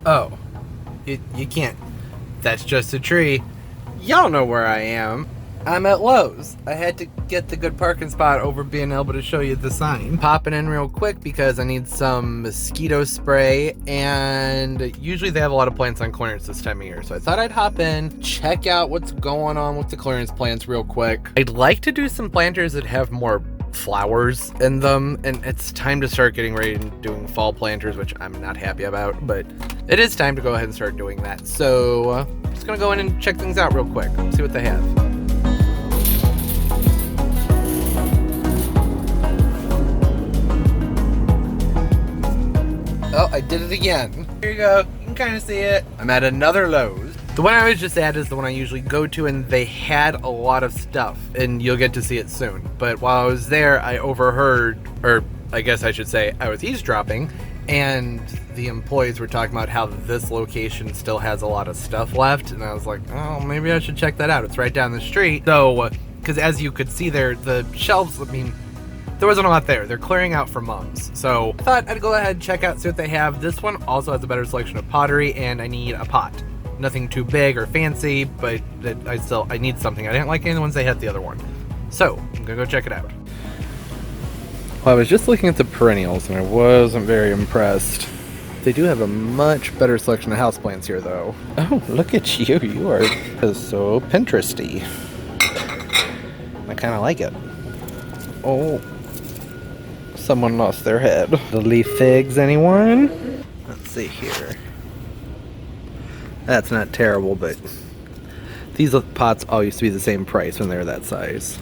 Oh, you can't. That's just a tree. Y'all know where I am. I'm at Lowe's. I had to get the good parking spot over being able to show you the sign. Popping in real quick because I need some mosquito spray, and usually they have a lot of plants on clearance this time of year, so I thought I'd hop in, check out what's going on with the clearance plants real quick. I'd like to do some planters that have more flowers in them, and it's time to start getting ready and doing fall planters, which I'm not happy about, but it is time to go ahead and start doing that. So I'm just gonna go in and check things out real quick, see what they have. Oh, I did it again. Here you go, you can kind of see it. I'm at another Lowe's. The one I was just at is the one I usually go to, and they had a lot of stuff, and you'll get to see it soon. But while I was there, I overheard, or I guess I should say I was eavesdropping, and the employees were talking about how this location still has a lot of stuff left, and I was like, oh, maybe I should check that out. It's right down the street. So, because as you could see there, the shelves, I mean, there wasn't a lot there. They're clearing out for mums. So I thought I'd go ahead and check out, see what they have. This one also has a better selection of pottery, and I need a pot. Nothing too big or fancy, but I need something. I didn't like any of the ones they had the other one. So I'm gonna go check it out. Well, I was just looking at the perennials and I wasn't very impressed. They do have a much better selection of houseplants here though. Oh, look at you. You are so Pinteresty. I kind of like it. Oh, someone lost their head. The leaf figs, anyone? Let's see here. That's not terrible, but these pots all used to be the same price when they were that size.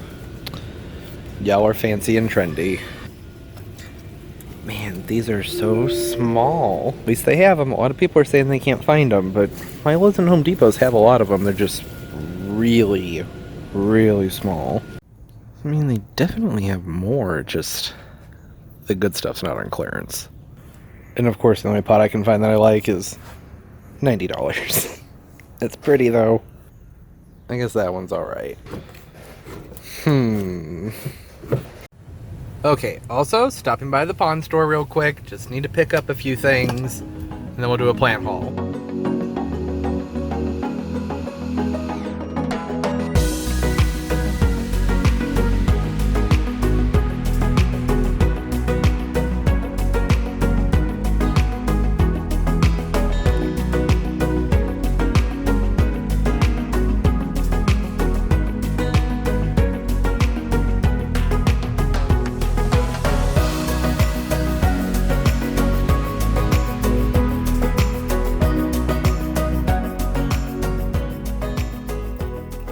Y'all are fancy and trendy. Man, these are so small. At least they have them. A lot of people are saying they can't find them, but Milo's and Home Depots have a lot of them. They're just really, really small. I mean, they definitely have more, just the good stuff's not on clearance. And of course, the only pot I can find that I like is $90. It's pretty though. I guess that one's alright. Okay, also stopping by the pawn store real quick. Just need to pick up a few things, and then we'll do a plant haul.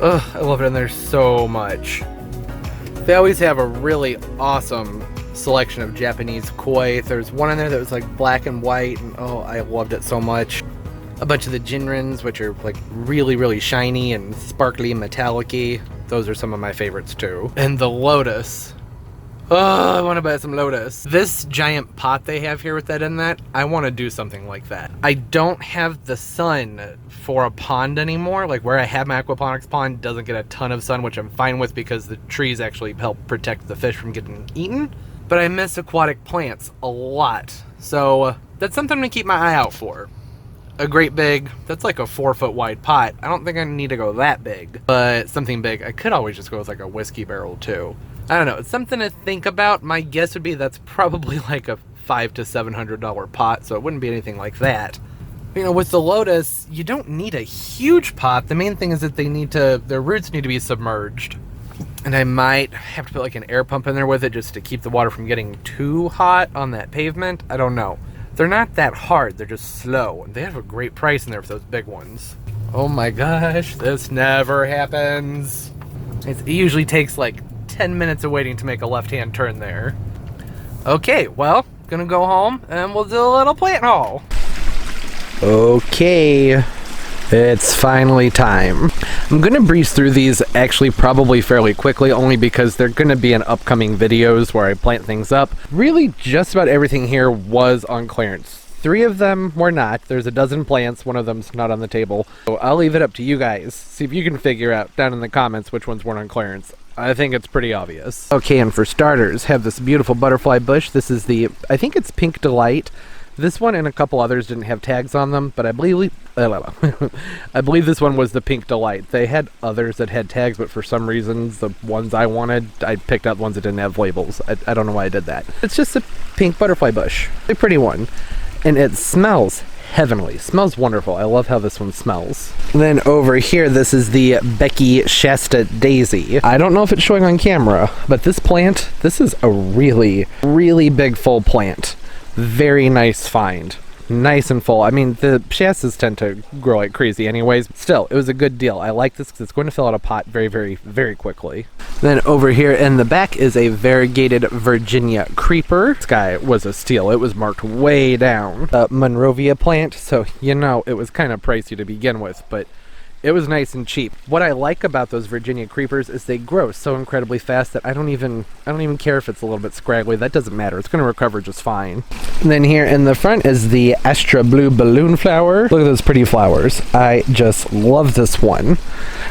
Ugh, I love it in there so much. They always have a really awesome selection of Japanese koi. There's one in there that was like black and white, and oh, I loved it so much. A bunch of the Jinrins, which are like really, really shiny and sparkly and metallic-y. Those are some of my favorites too. And the lotus. Oh, I want to buy some lotus. This giant pot they have here with that in that, I want to do something like that. I don't have the sun for a pond anymore. Like where I have my aquaponics pond doesn't get a ton of sun, which I'm fine with because the trees actually help protect the fish from getting eaten. But I miss aquatic plants a lot. So that's something to keep my eye out for. A great big, that's like a 4-foot wide pot. I don't think I need to go that big, but something big. I could always just go with like a whiskey barrel too. I don't know, it's something to think about. My guess would be that's probably like a $500 to $700 pot, so it wouldn't be anything like that. You know, with the lotus, you don't need a huge pot. The main thing is that their roots need to be submerged. And I might have to put like an air pump in there with it just to keep the water from getting too hot on that pavement. I don't know. They're not that hard, they're just slow. And they have a great price in there for those big ones. Oh my gosh, this never happens. It usually takes like 10 minutes of waiting to make a left-hand turn there. Okay, well, gonna go home and we'll do a little plant haul. Okay, it's finally time. I'm gonna breeze through these actually probably fairly quickly, only because they're gonna be in upcoming videos where I plant things up. Really, just about everything here was on clearance. 3 of them were not. There's a dozen plants, one of them's not on the table. So I'll leave it up to you guys. See if you can figure out down in the comments which ones weren't on clearance. I think it's pretty obvious. Okay, and for starters, have this beautiful butterfly bush. This is the, I think it's Pink Delight. This one and a couple others didn't have tags on them, but I believe I believe this one was the Pink Delight. They had others that had tags, but for some reasons, the ones I wanted, I picked out ones that didn't have labels. I don't know why I did that. It's just a pink butterfly bush. A pretty one. And it smells heavenly. Smells wonderful. I love how this one smells. Then over here, this is the Becky Shasta Daisy. I don't know if it's showing on camera, but this plant, this is a really, really big full plant. Very nice find. Nice and full. I mean, the Shastas tend to grow like crazy anyways. Still, it was a good deal. I like this because it's going to fill out a pot very, very, very quickly. Then over here in the back is a variegated Virginia creeper. This guy was a steal. It was marked way down. A Monrovia plant, so you know it was kind of pricey to begin with, but it was nice and cheap. What I like about those Virginia creepers is they grow so incredibly fast that I don't even care if it's a little bit scraggly. That doesn't matter. It's going to recover just fine. And then here in the front is the Astra Blue Balloon Flower. Look at those pretty flowers. I just love this one.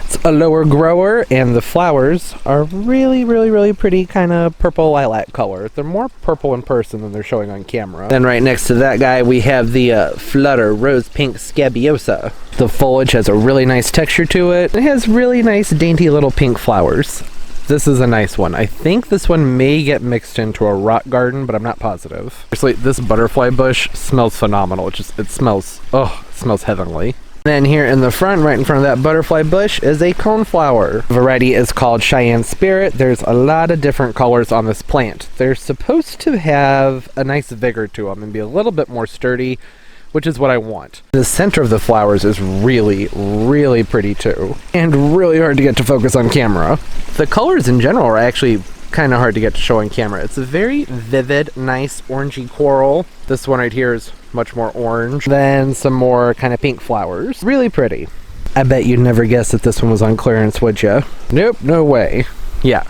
It's a lower grower, and the flowers are really, really, really pretty, kind of purple lilac color. They're more purple in person than they're showing on camera. Then right next to that guy, we have the Flutter Rose Pink Scabiosa. The foliage has a really nice texture to it. It has really nice, dainty little pink flowers. This is a nice one. I think this one may get mixed into a rock garden, but I'm not positive. Seriously, this butterfly bush smells phenomenal. It smells heavenly. Then here in the front, right in front of that butterfly bush, is a coneflower. The variety is called Cheyenne Spirit. There's a lot of different colors on this plant. They're supposed to have a nice vigor to them and be a little bit more sturdy, which is what I want. The center of the flowers is really, really pretty too, and really hard to get to focus on camera. The colors in general are actually kind of hard to get to show on camera. It's a very vivid, nice orangey coral. This one right here is much more orange. Then some more kind of pink flowers. Really pretty. I bet you'd never guess that this one was on clearance, would you? Nope, no way. Yeah,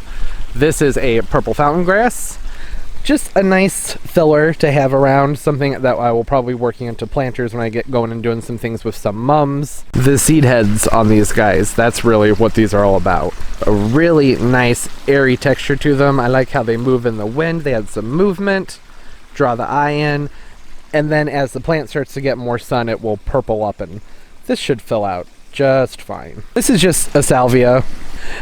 this is a purple fountain grass. Just a nice filler to have around, something that I will probably be working into planters when I get going and doing some things with some mums. The seed heads on these guys, that's really what these are all about. A really nice airy texture to them. I like how they move in the wind. They had some movement, draw the eye in, and then as the plant starts to get more sun, it will purple up, and this should fill out just fine. This is just a salvia.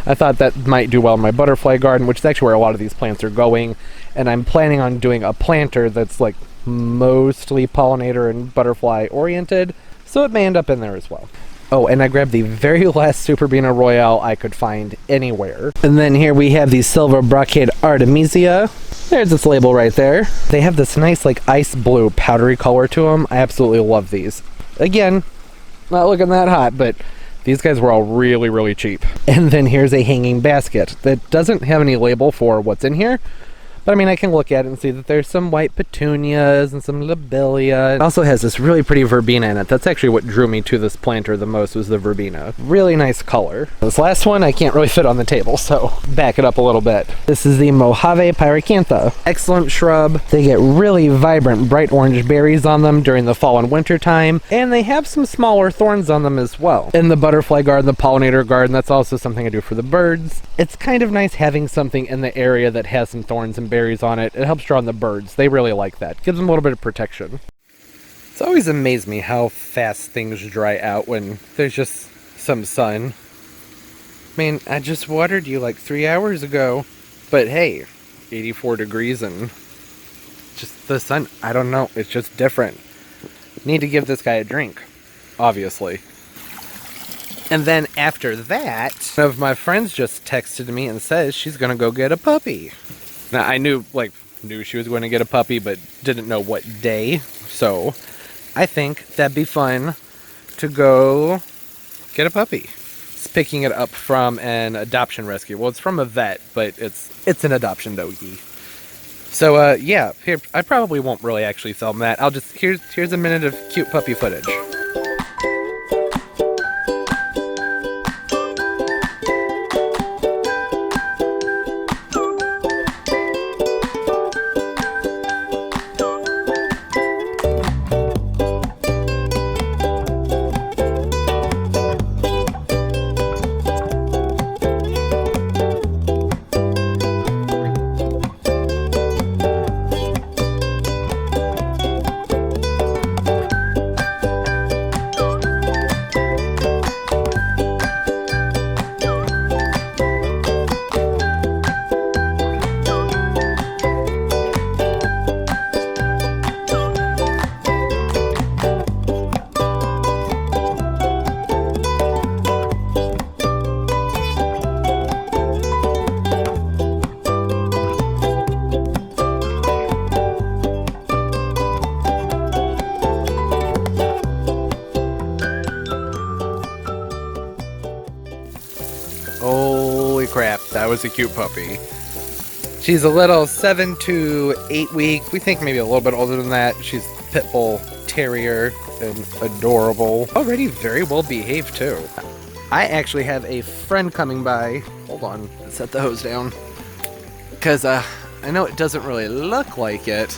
I thought that might do well in my butterfly garden, which is actually where a lot of these plants are going. And I'm planning on doing a planter that's like mostly pollinator and butterfly oriented, so it may end up in there as well. Oh, and I grabbed the very last Superbena Royale I could find anywhere. And then here we have the Silver Brocade Artemisia. There's its label right there. They have this nice like ice blue powdery color to them. I absolutely love these. Again, not looking that hot, but these guys were all really, really cheap. And then here's a hanging basket that doesn't have any label for what's in here. But I mean, I can look at it and see that there's some white petunias and some lobelia. It also has this really pretty verbena in it. That's actually what drew me to this planter the most, was the verbena. Really nice color. This last one I can't really fit on the table, so back it up a little bit. This is the Mohave Pyracantha. Excellent shrub. They get really vibrant bright orange berries on them during the fall and winter time, and they have some smaller thorns on them as well. In the butterfly garden, the pollinator garden, that's also something I do for the birds. It's kind of nice having something in the area that has some thorns and berries on it. It helps draw in the birds. They really like that. Gives them a little bit of protection. It's always amazed me how fast things dry out when there's just some sun. I mean, I just watered you like 3 hours ago, but hey, 84 degrees and just the sun, I don't know, it's just different. Need to give this guy a drink, obviously. And then after that, one of my friends just texted me and says she's gonna go get a puppy. Now, I knew she was going to get a puppy, but didn't know what day. So, I think that'd be fun to go get a puppy. It's picking it up from an adoption rescue. Well, it's from a vet, but it's an adoption doggy. So, yeah, here, I probably won't really actually film that. Here's a minute of cute puppy footage. was a cute puppy. She's a little 7 to 8 week. We think maybe a little bit older than that. She's pit bull terrier and adorable. Already very well behaved too. I actually have a friend coming by. Hold on, set the hose down. Because I know it doesn't really look like it,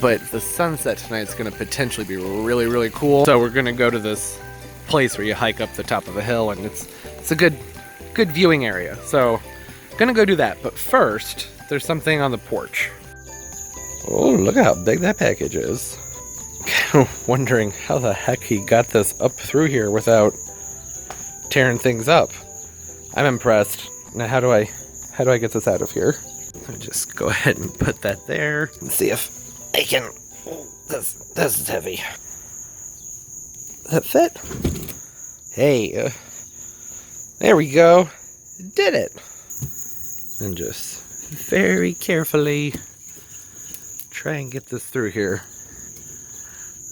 but the sunset tonight is going to potentially be really, really cool. So we're going to go to this place where you hike up the top of a hill, and it's a good viewing area. So gonna go do that. But first, there's something on the porch. Oh, look at how big that package is. Kind of wondering how the heck he got this up through here without tearing things up. I'm impressed. Now how do I get this out of here? Let me just go ahead and put that there and see if I can. Oh, this is heavy. Does that fit? Hey, there we go. Did it. And just very carefully try and get this through here.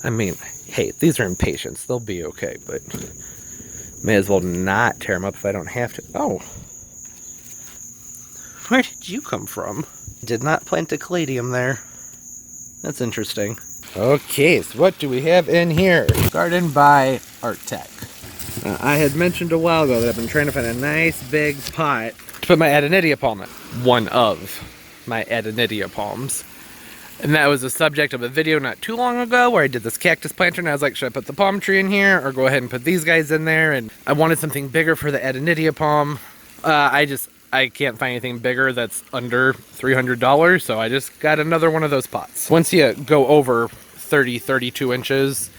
I mean, hey, these are impatiens. They'll be okay, but may as well not tear them up if I don't have to. Oh. Where did you come from? Did not plant a caladium there. That's interesting. Okay, so what do we have in here? Garden by Art Tech. I had mentioned a while ago that I've been trying to find a nice big pot to put my Adonidia palm in. One of my Adonidia palms. And that was the subject of a video not too long ago where I did this cactus planter, and I was like, should I put the palm tree in here or go ahead and put these guys in there? And I wanted something bigger for the Adonidia palm. I can't find anything bigger that's under $300, so I just got another one of those pots. Once you go over 32 inches,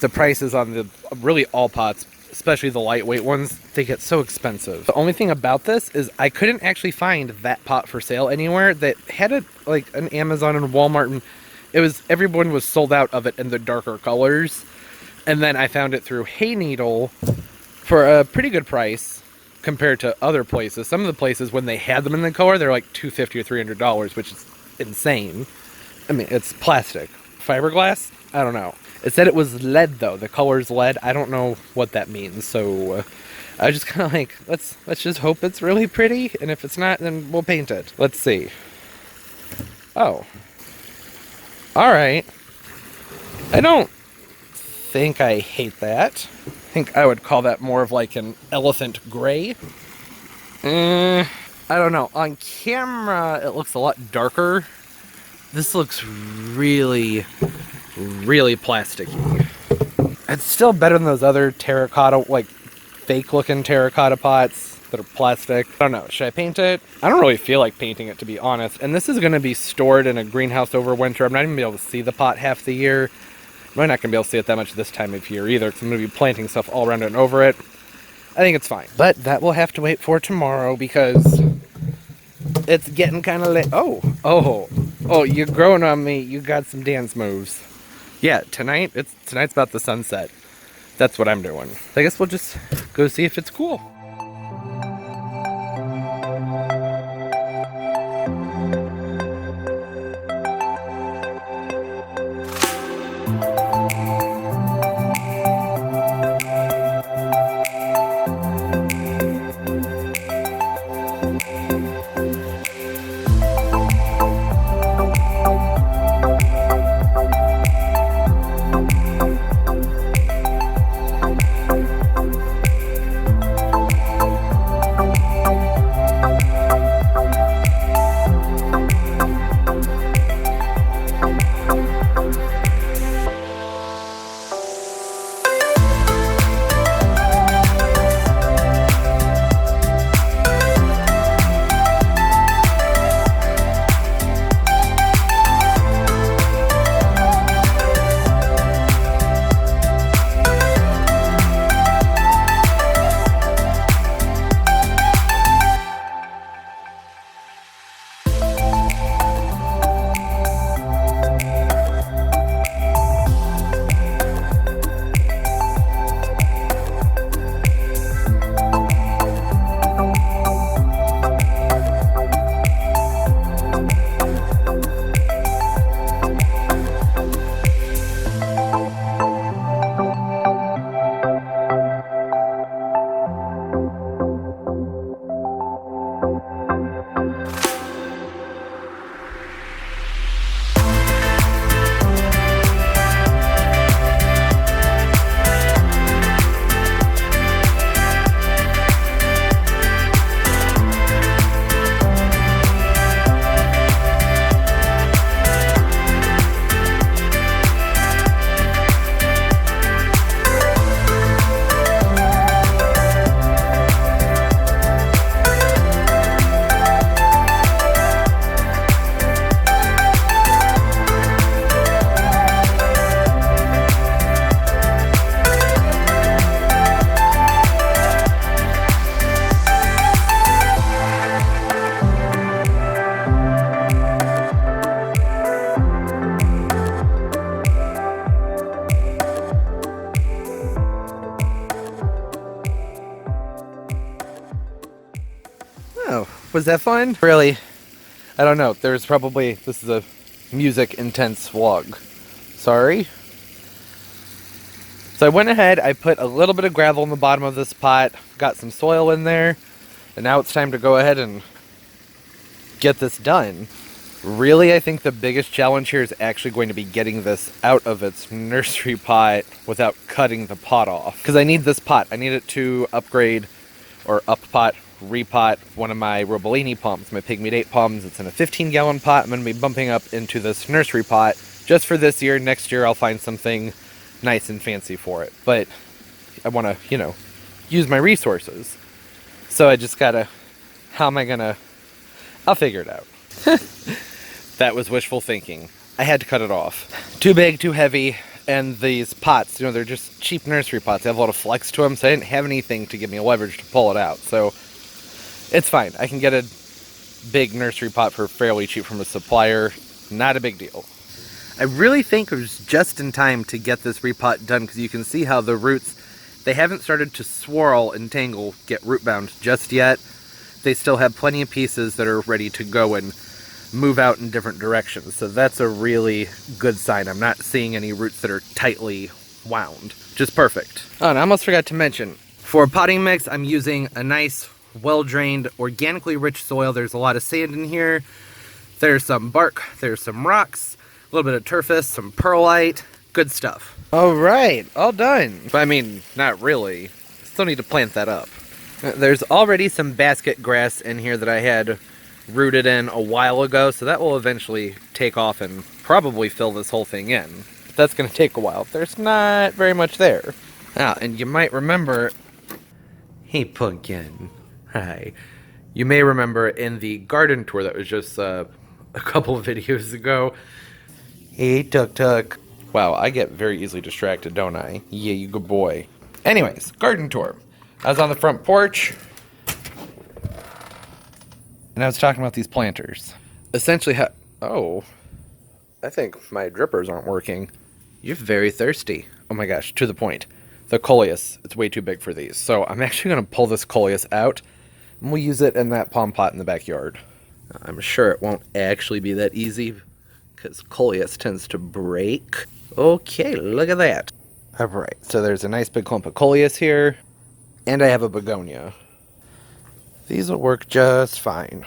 the prices on the really all pots, especially the lightweight ones, they get so expensive. The only thing about this is I couldn't actually find that pot for sale anywhere that had it like an Amazon and Walmart, and everyone was sold out of it in the darker colors. And then I found it through Hay Needle for a pretty good price compared to other places. Some of the places, when they had them in the color, they're like $250 or $300, which is insane. I mean, it's plastic. Fiberglass? I don't know. It said it was lead though. The color's lead. I don't know what that means. So I was just kind of like, let's just hope it's really pretty, and if it's not, then we'll paint it. Let's see. Oh. All right. I don't think I hate that. I think I would call that more of like an elephant gray. I don't know. On camera, it looks a lot darker. This looks really, really plasticky. It's still better than those other terracotta, like fake-looking terracotta pots that are plastic. I don't know. Should I paint it? I don't really feel like painting it, to be honest. And this is going to be stored in a greenhouse over winter. I'm not even going to be able to see the pot half the year. I'm really not going to be able to see it that much this time of year either, because I'm going to be planting stuff all around it and over it. I think it's fine. But that will have to wait for tomorrow because it's getting kind of late. Oh, you're growing on me. You got some dance moves. Yeah, tonight's about the sunset. That's what I'm doing. I guess we'll just go see if it's cool. Was that fun? Really? I don't know. There's probably, this is a music intense vlog. Sorry. So I went ahead, I put a little bit of gravel in the bottom of this pot, got some soil in there, and now it's time to go ahead and get this done. Really, I think the biggest challenge here is actually going to be getting this out of its nursery pot without cutting the pot off. Because I need this pot. I need it to upgrade or repot one of my Robolini pumps, my Pygmy 8 pumps. It's in a 15-gallon pot. I'm going to be bumping up into this nursery pot just for this year. Next year, I'll find something nice and fancy for it. But I want to, you know, use my resources. So I just gotta, how am I gonna, I'll figure it out. That was wishful thinking. I had to cut it off. Too big, too heavy, and these pots, you know, they're just cheap nursery pots. They have a lot of flex to them, so I didn't have anything to give me a leverage to pull it out. So it's fine. I can get a big nursery pot for fairly cheap from a supplier. Not a big deal. I really think it was just in time to get this repot done, because you can see how the roots, they haven't started to swirl and tangle, get root bound just yet. They still have plenty of pieces that are ready to go and move out in different directions. So that's a really good sign. I'm not seeing any roots that are tightly wound. Just perfect. Oh, and I almost forgot to mention, for potting mix, I'm using a nice, well-drained, organically rich soil. There's a lot of sand in here. There's some bark, there's some rocks, a little bit of turfus, some perlite, good stuff. All right, all done. But I mean, not really. Still need to plant that up. There's already some basket grass in here that I had rooted in a while ago, so that will eventually take off and probably fill this whole thing in. But that's going to take a while. There's not very much there. Ah, and you might remember... Hey, Pumpkin. Hi. You may remember in the garden tour that was just a couple of videos ago. Hey, Tuk-Tuk. Wow, I get very easily distracted, don't I? Yeah, you good boy. Anyways, garden tour. I was on the front porch, and I was talking about these planters. Essentially, oh, I think my drippers aren't working. You're very thirsty. Oh my gosh, to the point. The Coleus, it's way too big for these. So I'm actually going to pull this Coleus out, and we'll use it in that palm pot in the backyard. I'm sure it won't actually be that easy, because Coleus tends to break. Okay, look at that. All right, so there's a nice big clump of Coleus here, and I have a begonia. These will work just fine.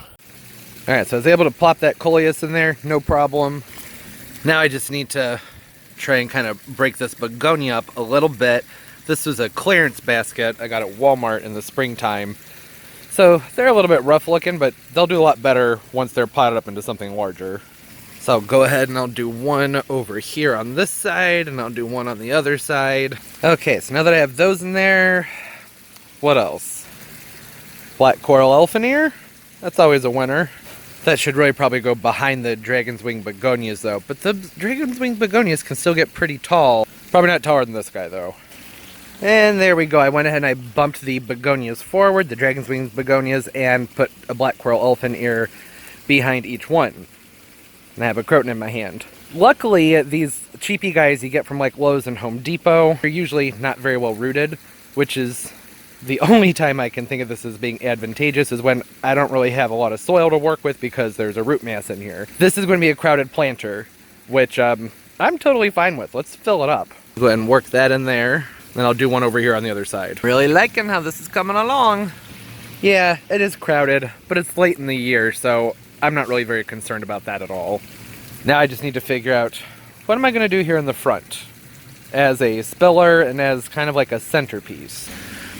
All right, so I was able to plop that Coleus in there, no problem. Now I just need to try and kind of break this begonia up a little bit. This was a clearance basket I got at Walmart in the springtime. So they're a little bit rough looking, but they'll do a lot better once they're potted up into something larger. So I'll go ahead and I'll do one over here on this side, and I'll do one on the other side. Okay, so now that I have those in there, what else? Black coral elfin ear? That's always a winner. That should really probably go behind the dragon's wing begonias though. But the dragon's wing begonias can still get pretty tall. Probably not taller than this guy though. And there we go. I went ahead and I bumped the begonias forward, the dragon's wing begonias, and put a black coral elfin ear behind each one. And I have a Croton in my hand. Luckily, these cheapy guys you get from like Lowe's and Home Depot are usually not very well rooted, which is the only time I can think of this as being advantageous is when I don't really have a lot of soil to work with because there's a root mass in here. This is going to be a crowded planter, which I'm totally fine with. Let's fill it up. Go ahead and work that in there. Then I'll do one over here on the other side. Really liking how this is coming along. Yeah, it is crowded, but it's late in the year, so I'm not really very concerned about that at all. Now I just need to figure out, what am I going to do here in the front? As a spiller and as kind of like a centerpiece.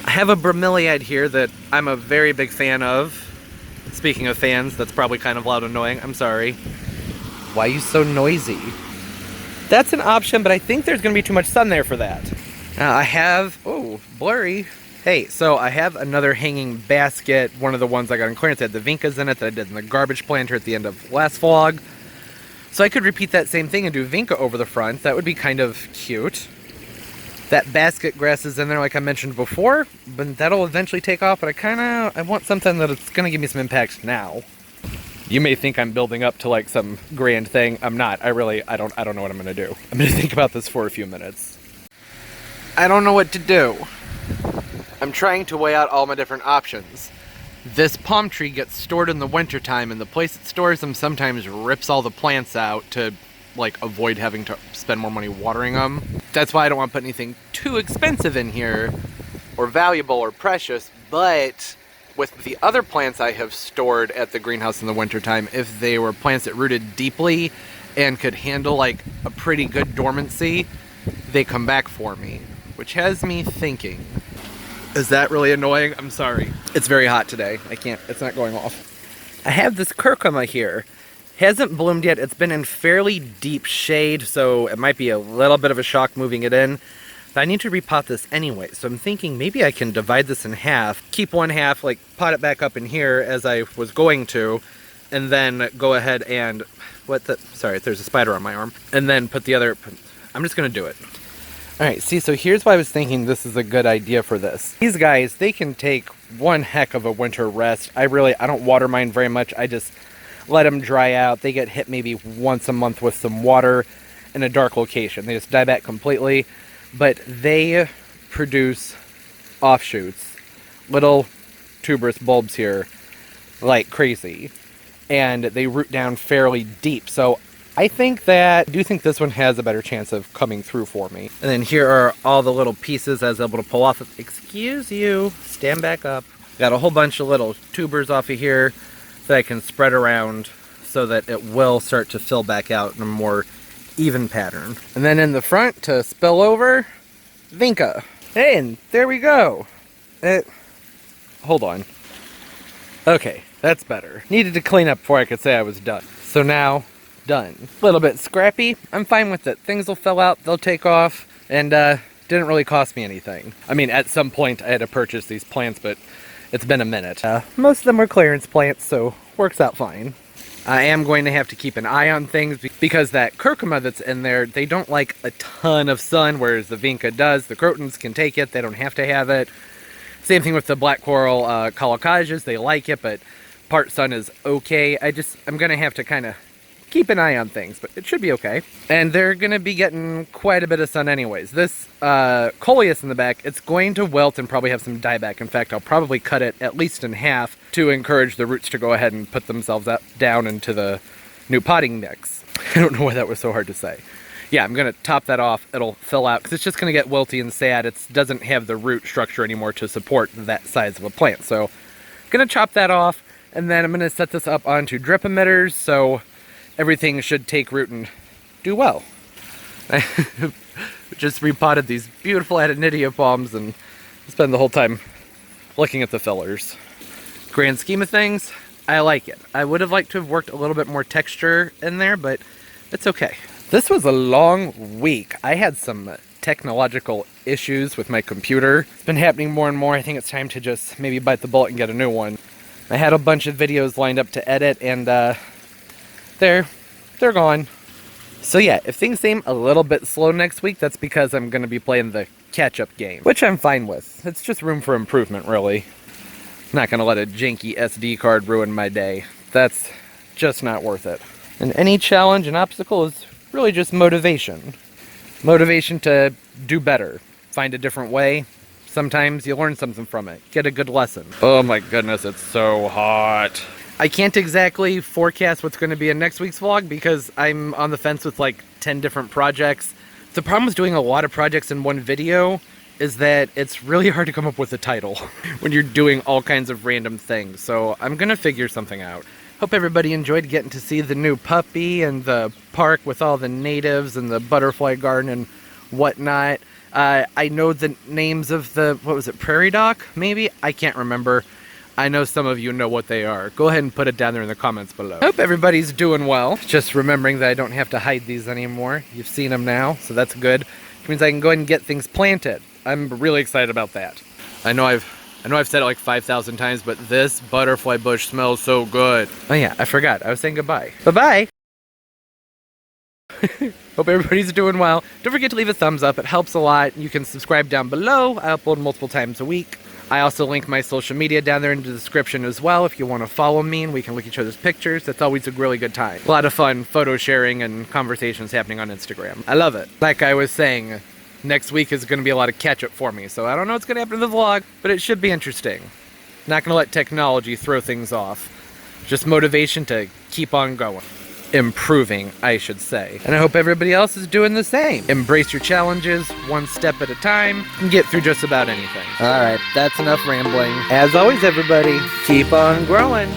I have a bromeliad here that I'm a very big fan of. Speaking of fans, that's probably kind of loud and annoying. I'm sorry. Why are you so noisy? That's an option, but I think there's going to be too much sun there for that. Now I have, oh, blurry. Hey, so I have another hanging basket, one of the ones I got on clearance. It had the Vincas in it that I did in the garbage planter at the end of last vlog. So I could repeat that same thing and do Vinca over the front. That would be kind of cute. That basket grass is in there like I mentioned before, but that'll eventually take off, but I want something that it's gonna give me some impact now. You may think I'm building up to like some grand thing. I'm not. I don't know what I'm gonna do. I'm gonna think about this for a few minutes. I don't know what to do. I'm trying to weigh out all my different options. This palm tree gets stored in the wintertime, and the place it stores them sometimes rips all the plants out to like avoid having to spend more money watering them. That's why I don't want to put anything too expensive in here or valuable or precious, but with the other plants I have stored at the greenhouse in the wintertime, if they were plants that rooted deeply and could handle like a pretty good dormancy, they come back for me, which has me thinking. Is that really annoying? I'm sorry. It's very hot today. It's not going off. I have this curcuma here. Hasn't bloomed yet. It's been in fairly deep shade, so it might be a little bit of a shock moving it in. But I need to repot this anyway, so I'm thinking maybe I can divide this in half, keep one half, like pot it back up in here as I was going to, and then go ahead and, sorry, there's a spider on my arm, and then put the other, I'm just gonna do it. Alright, see, so here's why I was thinking this is a good idea for this. These guys, they can take one heck of a winter rest. I don't water mine very much. I just let them dry out. They get hit maybe once a month with some water in a dark location. They just die back completely. But they produce offshoots, little tuberous bulbs here, like crazy. And they root down fairly deep. So I think this one has a better chance of coming through for me. And then here are all the little pieces I was able to pull off. Excuse you, stand back up. Got a whole bunch of little tubers off of here that I can spread around so that it will start to fill back out in a more even pattern. And then in the front to spill over, Vinca. And there we go. Hold on. Okay, that's better. Needed to clean up before I could say I was done. So now, done. A little bit scrappy. I'm fine with it. Things will fill out, they'll take off, and didn't really cost me anything. I mean, at some point I had to purchase these plants, but it's been a minute. Most of them were clearance plants, so works out fine. I am going to have to keep an eye on things because that curcuma that's in there, they don't like a ton of sun, whereas the Vinca does. The Crotons can take it, they don't have to have it. Same thing with the black coral colocages, they like it, but part sun is okay. I'm gonna have to kind of keep an eye on things, but it should be okay. And they're gonna be getting quite a bit of sun anyways. This Coleus in the back, it's going to wilt and probably have some dieback. In fact, I'll probably cut it at least in half to encourage the roots to go ahead and put themselves down into the new potting mix. I don't know why that was so hard to say. Yeah, I'm gonna top that off. It'll fill out because it's just gonna get wilty and sad. It doesn't have the root structure anymore to support that size of a plant. So I'm gonna chop that off, and then I'm gonna set this up onto drip emitters so everything should take root and do well. I just repotted these beautiful Adonidia palms and spend the whole time looking at the fillers. Grand scheme of things, I like it. I would have liked to have worked a little bit more texture in there, but it's okay. This was a long week. I had some technological issues with my computer. It's been happening more and more. I think it's time to just maybe bite the bullet and get a new one. I had a bunch of videos lined up to edit, and they're gone. So yeah, if things seem a little bit slow next week, that's because I'm going to be playing the catch-up game, which I'm fine with. It's just room for improvement, really. I'm not going to let a janky SD card ruin my day. That's just not worth it. And any challenge and obstacle is really just motivation. Motivation to do better. Find a different way. Sometimes you learn something from it. Get a good lesson. Oh my goodness, it's so hot. I can't exactly forecast what's going to be in next week's vlog because I'm on the fence with like 10 different projects. The problem with doing a lot of projects in one video is that it's really hard to come up with a title when you're doing all kinds of random things. So I'm going to figure something out. Hope everybody enjoyed getting to see the new puppy and the park with all the natives and the butterfly garden and whatnot. I know the names of the, what was it, prairie dock, maybe? I can't remember. I know some of you know what they are. Go ahead and put it down there in the comments below. Hope everybody's doing well. Just remembering that I don't have to hide these anymore. You've seen them now, so that's good. Which means I can go ahead and get things planted. I'm really excited about that. I know I've said it like 5,000 times, but this butterfly bush smells so good. Oh yeah, I forgot. I was saying goodbye. Bye-bye. Hope everybody's doing well. Don't forget to leave a thumbs up. It helps a lot. You can subscribe down below. I upload multiple times a week. I also link my social media down there in the description as well if you want to follow me and we can look at each other's pictures. That's always a really good time. A lot of fun photo sharing and conversations happening on Instagram. I love it. Like I was saying, next week is going to be a lot of catch-up for me, so I don't know what's going to happen in the vlog, but it should be interesting. Not gonna let technology throw things off. Just motivation to keep on going. Improving, I should say. And I hope everybody else is doing the same. Embrace your challenges, one step at a time, and get through just about anything. Alright, that's enough rambling. As always, everybody, keep on growing.